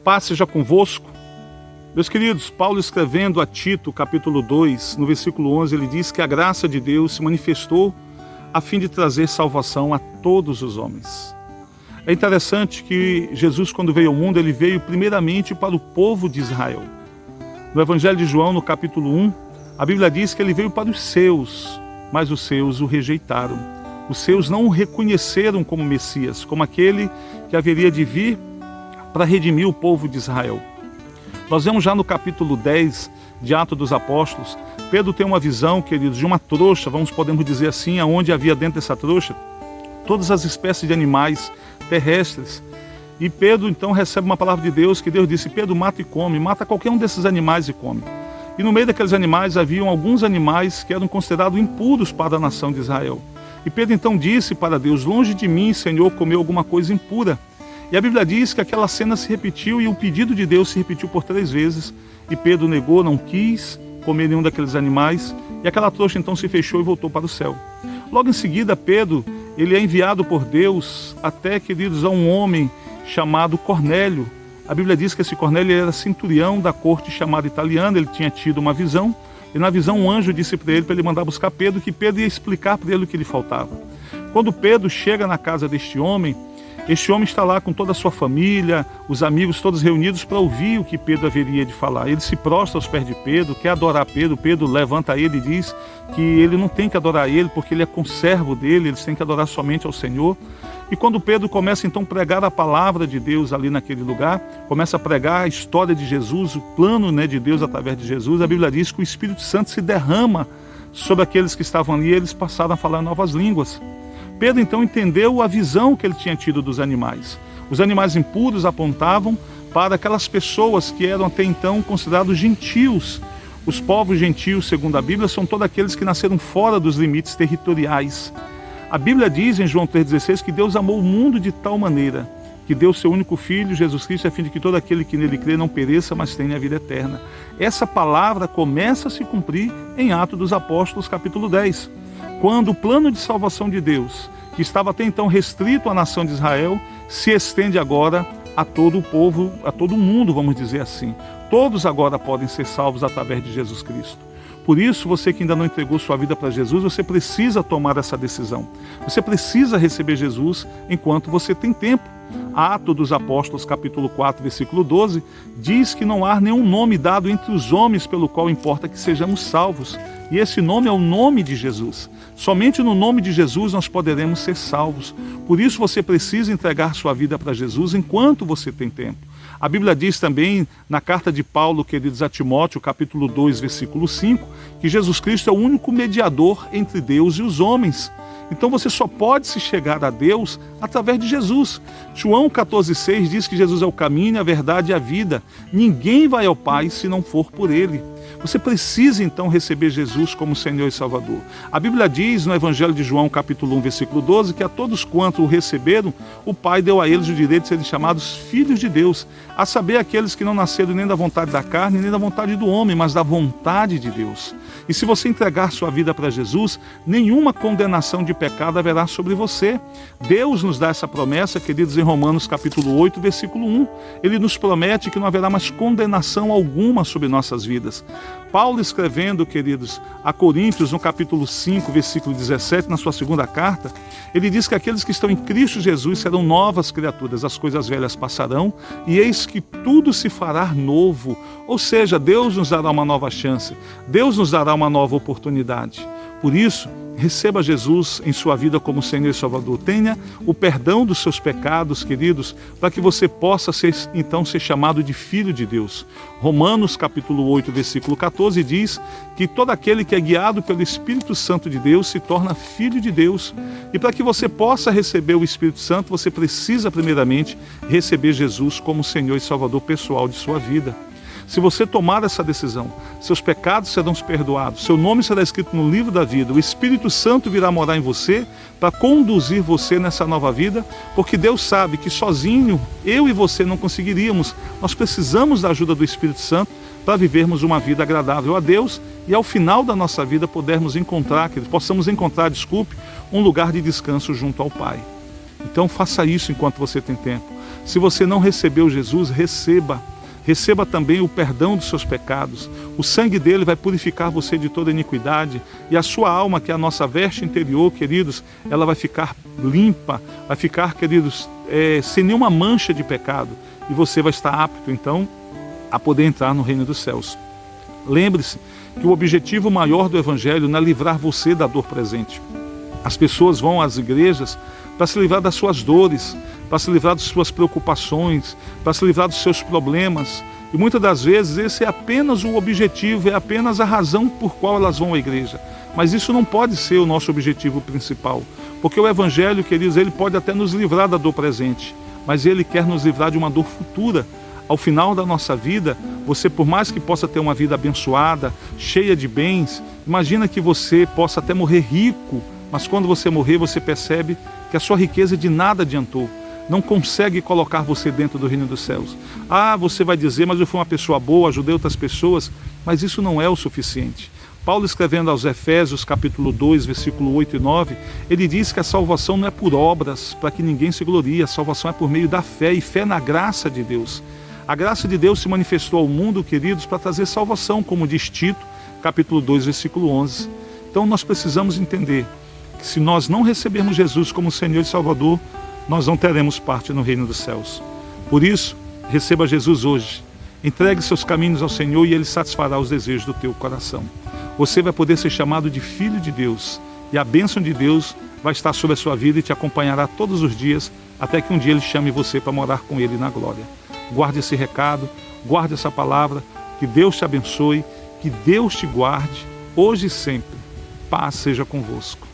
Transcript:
Paz seja convosco. Meus queridos, Paulo escrevendo a Tito, capítulo 2, no versículo 11, ele diz que a graça de Deus se manifestou a fim de trazer salvação a todos os homens. É interessante que Jesus, quando veio ao mundo, ele veio primeiramente para o povo de Israel. No Evangelho de João, no capítulo 1, a Bíblia diz que ele veio para os seus, mas os seus o rejeitaram. Os seus não o reconheceram como Messias, como aquele que haveria de vir para redimir o povo de Israel. Nós vemos já no capítulo 10 de Atos dos Apóstolos, Pedro tem uma visão, queridos, de uma trouxa, podemos dizer assim, aonde havia dentro dessa trouxa todas as espécies de animais terrestres. E Pedro então recebe uma palavra de Deus, que Deus disse: Pedro, mata e come, mata qualquer um desses animais e come. E no meio daqueles animais haviam alguns animais que eram considerados impuros para a nação de Israel. E Pedro então disse para Deus: longe de mim, Senhor, comer alguma coisa impura. E a Bíblia diz que aquela cena se repetiu e o pedido de Deus se repetiu por 3 vezes. E Pedro negou, não quis comer nenhum daqueles animais. E aquela trouxa então se fechou e voltou para o céu. Logo em seguida, Pedro, ele é enviado por Deus até, queridos, a um homem chamado Cornélio. A Bíblia diz que esse Cornélio era centurião da corte chamada italiana. Ele tinha tido uma visão. E na visão um anjo disse para ele mandar buscar Pedro, que Pedro ia explicar para ele o que lhe faltava. Quando Pedro chega na casa deste homem, este homem está lá com toda a sua família, os amigos todos reunidos para ouvir o que Pedro haveria de falar. Ele se prostra aos pés de Pedro, quer adorar Pedro. Pedro levanta ele e diz que ele não tem que adorar ele, porque ele é conservo dele, eles têm que adorar somente ao Senhor. E quando Pedro começa então a pregar a palavra de Deus ali naquele lugar, começa a pregar a história de Jesus, o plano de Deus através de Jesus, a Bíblia diz que o Espírito Santo se derrama sobre aqueles que estavam ali e eles passaram a falar novas línguas. Pedro então entendeu a visão que ele tinha tido dos animais. Os animais impuros apontavam para aquelas pessoas que eram até então considerados gentios. Os povos gentios, segundo a Bíblia, são todos aqueles que nasceram fora dos limites territoriais. A Bíblia diz em João 3,16 que Deus amou o mundo de tal maneira que deu seu único Filho, Jesus Cristo, a fim de que todo aquele que nele crê não pereça, mas tenha a vida eterna. Essa palavra começa a se cumprir em Atos dos Apóstolos, capítulo 10. Quando o plano de salvação de Deus, que estava até então restrito à nação de Israel, se estende agora a todo o povo, a todo o mundo, vamos dizer assim. Todos agora podem ser salvos através de Jesus Cristo. Por isso, você que ainda não entregou sua vida para Jesus, você precisa tomar essa decisão. Você precisa receber Jesus enquanto você tem tempo. Atos dos Apóstolos, capítulo 4, versículo 12, diz que não há nenhum nome dado entre os homens pelo qual importa que sejamos salvos. E esse nome é o nome de Jesus. Somente no nome de Jesus nós poderemos ser salvos. Por isso você precisa entregar sua vida para Jesus enquanto você tem tempo. A Bíblia diz também, na carta de Paulo, queridos, a Timóteo, capítulo 2, versículo 5, que Jesus Cristo é o único mediador entre Deus e os homens. Então você só pode se chegar a Deus através de Jesus. João 14,6 diz que Jesus é o caminho, a verdade e a vida. Ninguém vai ao Pai se não for por Ele. Você precisa então receber Jesus como Senhor e Salvador. A Bíblia diz no Evangelho de João, capítulo 1, versículo 12, que a todos quanto o receberam, o Pai deu a eles o direito de serem chamados filhos de Deus, a saber, aqueles que não nasceram nem da vontade da carne, nem da vontade do homem, mas da vontade de Deus. E se você entregar sua vida para Jesus, nenhuma condenação de pecado haverá sobre você. Deus nos dá essa promessa, queridos, em Romanos capítulo 8, versículo 1. Ele nos promete que não haverá mais condenação alguma sobre nossas vidas. Paulo escrevendo, queridos, a Coríntios, no capítulo 5, versículo 17, na sua segunda carta, ele diz que aqueles que estão em Cristo Jesus serão novas criaturas, as coisas velhas passarão, e eis que tudo se fará novo. Ou seja, Deus nos dará uma nova chance, Deus nos dará uma nova oportunidade. Por isso, receba Jesus em sua vida como Senhor e Salvador. Tenha o perdão dos seus pecados, queridos, para que você possa então ser chamado de filho de Deus. Romanos capítulo 8, versículo 14 diz que todo aquele que é guiado pelo Espírito Santo de Deus se torna filho de Deus. E para que você possa receber o Espírito Santo, você precisa primeiramente receber Jesus como Senhor e Salvador pessoal de sua vida. Se você tomar essa decisão, seus pecados serão perdoados, seu nome será escrito no livro da vida, o Espírito Santo virá morar em você para conduzir você nessa nova vida, porque Deus sabe que sozinho eu e você não conseguiríamos. Nós precisamos da ajuda do Espírito Santo para vivermos uma vida agradável a Deus e ao final da nossa vida possamos encontrar um lugar de descanso junto ao Pai. Então faça isso enquanto você tem tempo. Se você não recebeu Jesus, receba. Receba também o perdão dos seus pecados. O sangue dele vai purificar você de toda iniquidade. E a sua alma, que é a nossa veste interior, queridos, ela vai ficar limpa, vai ficar, queridos, sem nenhuma mancha de pecado. E você vai estar apto, então, a poder entrar no reino dos céus. Lembre-se que o objetivo maior do Evangelho não é livrar você da dor presente. As pessoas vão às igrejas para se livrar das suas dores, para se livrar das suas preocupações, para se livrar dos seus problemas. E muitas das vezes esse é apenas o objetivo, é apenas a razão por qual elas vão à igreja. Mas isso não pode ser o nosso objetivo principal. Porque o Evangelho, queridos, ele pode até nos livrar da dor presente, mas ele quer nos livrar de uma dor futura. Ao final da nossa vida, você, por mais que possa ter uma vida abençoada, cheia de bens, imagina que você possa até morrer rico, mas quando você morrer, você percebe que a sua riqueza de nada adiantou. Não consegue colocar você dentro do reino dos céus. Ah, você vai dizer, mas eu fui uma pessoa boa, ajudei outras pessoas, mas isso não é o suficiente. Paulo, escrevendo aos Efésios, capítulo 2, versículo 8 e 9, ele diz que a salvação não é por obras, para que ninguém se glorie, a salvação é por meio da fé, e fé na graça de Deus. A graça de Deus se manifestou ao mundo, queridos, para trazer salvação, como diz Tito, capítulo 2, versículo 11. Então nós precisamos entender que se nós não recebermos Jesus como Senhor e Salvador, nós não teremos parte no reino dos céus. Por isso, receba Jesus hoje. Entregue seus caminhos ao Senhor e Ele satisfará os desejos do teu coração. Você vai poder ser chamado de filho de Deus. E a bênção de Deus vai estar sobre a sua vida e te acompanhará todos os dias, até que um dia Ele chame você para morar com Ele na glória. Guarde esse recado, guarde essa palavra, que Deus te abençoe, que Deus te guarde, hoje e sempre. Paz seja convosco.